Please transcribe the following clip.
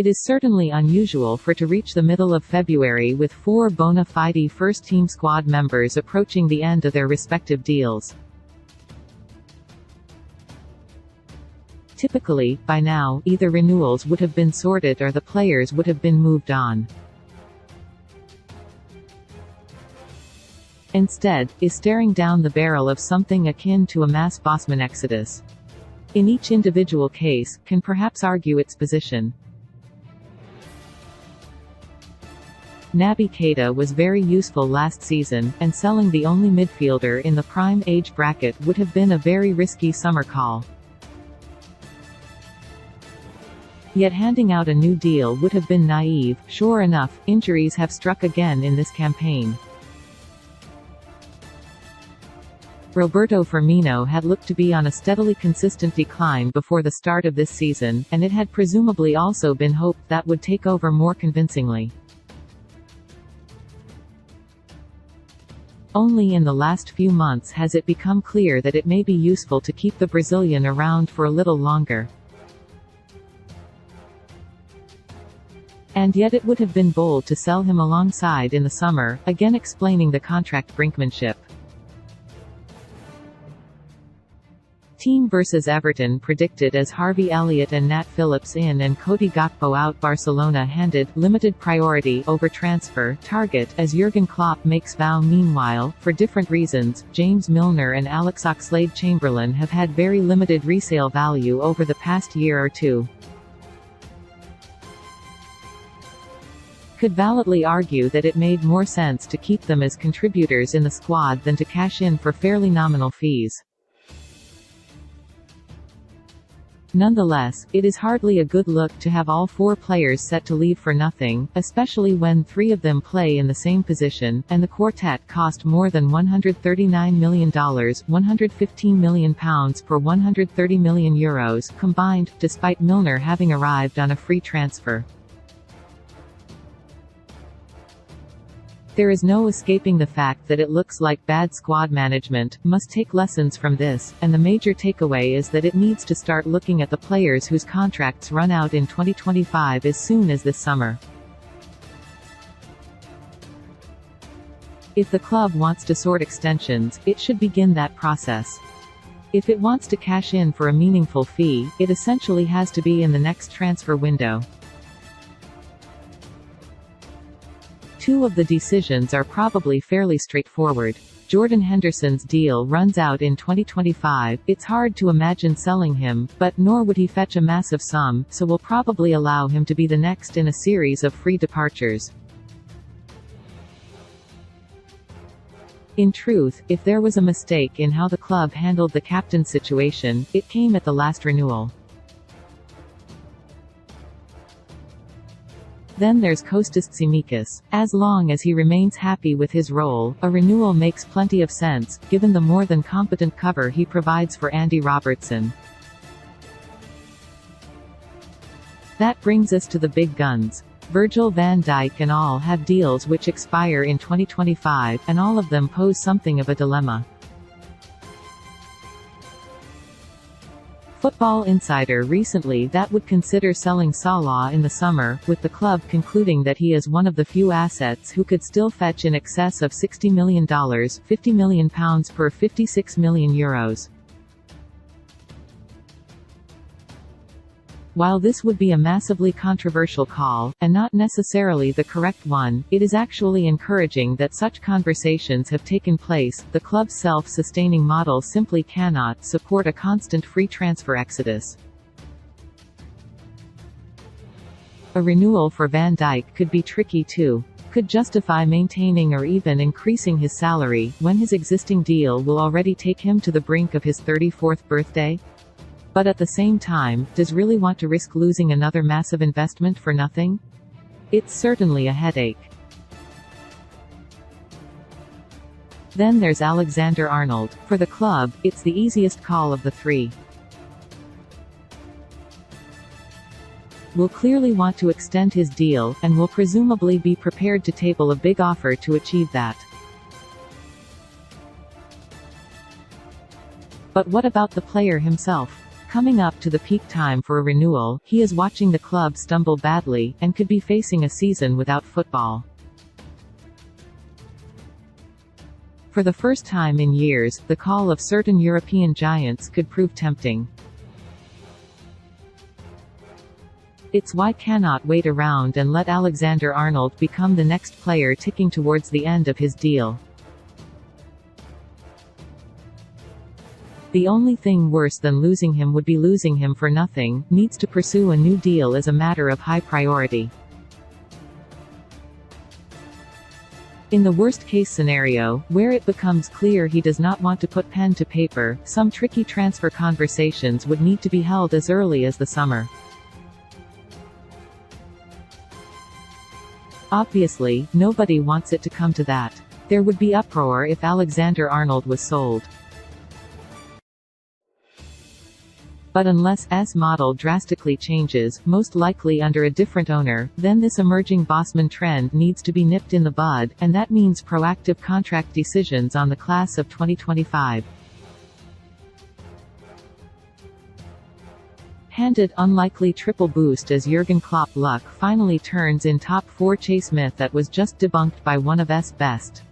It is certainly unusual for to reach the middle of February with 4 bona fide first-team squad members approaching the end of their respective deals. Typically, by now, either renewals would have been sorted or the players would have been moved on. Instead, is staring down the barrel of something akin to a mass Bosman exodus. In each individual case, can perhaps argue its position. Naby Keita was very useful last season, and selling the only midfielder in the prime age bracket would have been a very risky summer call. Yet handing out a new deal would have been naive. Sure enough, injuries have struck again in this campaign. Roberto Firmino had looked to be on a steadily consistent decline before the start of this season, and it had presumably also been hoped that would take over more convincingly. Only in the last few months has it become clear that it may be useful to keep the Brazilian around for a little longer. And yet it would have been bold to sell him alongside in the summer, again explaining the contract brinkmanship. Team vs Everton predicted as Harvey Elliott and Nat Phillips in and Cody Gakpo out. Barcelona handed limited priority over transfer target as Jurgen Klopp makes vow. Meanwhile, for different reasons, James Milner and Alex Oxlade-Chamberlain have had very limited resale value over the past year or two. Could validly argue that it made more sense to keep them as contributors in the squad than to cash in for fairly nominal fees. Nonetheless, it is hardly a good look to have all 4 players set to leave for nothing, especially when 3 of them play in the same position, and the quartet cost more than $139 million, £115 million per €130 million combined, despite Milner having arrived on a free transfer. There is no escaping the fact that it looks like bad squad management must take lessons from this, and the major takeaway is that it needs to start looking at the players whose contracts run out in 2025 as soon as this summer. If the club wants to sort extensions, it should begin that process. If it wants to cash in for a meaningful fee, it essentially has to be in the next transfer window. 2 of the decisions are probably fairly straightforward. Jordan Henderson's deal runs out in 2025, it's hard to imagine selling him, but nor would he fetch a massive sum, so will probably allow him to be the next in a series of free departures. In truth, if there was a mistake in how the club handled the captain situation, it came at the last renewal. Then there's Kostas Tsimikas. As long as he remains happy with his role, a renewal makes plenty of sense, given the more than competent cover he provides for Andy Robertson. That brings us to the big guns. Virgil van Dijk and all have deals which expire in 2025, and all of them pose something of a dilemma. Football Insider recently that would consider selling Salah in the summer, with the club concluding that he is one of the few assets who could still fetch in excess of $60 million, £50 million per €56 million. While this would be a massively controversial call, and not necessarily the correct one, it is actually encouraging that such conversations have taken place. The club's self-sustaining model simply cannot support a constant free transfer exodus. A renewal for Van Dijk could be tricky too. Could justify maintaining or even increasing his salary, when his existing deal will already take him to the brink of his 34th birthday? But at the same time, does really want to risk losing another massive investment for nothing? It's certainly a headache. Then there's Alexander-Arnold. For the club, it's the easiest call of the 3. Will clearly want to extend his deal, and will presumably be prepared to table a big offer to achieve that. But what about the player himself? Coming up to the peak time for a renewal, he is watching the club stumble badly, and could be facing a season without football. For the first time in years, the call of certain European giants could prove tempting. It's why cannot wait around and let Alexander-Arnold become the next player ticking towards the end of his deal. The only thing worse than losing him would be losing him for nothing. Needs to pursue a new deal is a matter of high priority. In the worst-case scenario, where it becomes clear he does not want to put pen to paper, some tricky transfer conversations would need to be held as early as the summer. Obviously, nobody wants it to come to that. There would be uproar if Alexander-Arnold was sold. But unless S model drastically changes, most likely under a different owner, then this emerging bossman trend needs to be nipped in the bud, and that means proactive contract decisions on the class of 2025. Handed unlikely triple boost as Jurgen Klopp luck finally turns in top 4 chase myth that was just debunked by one of S best.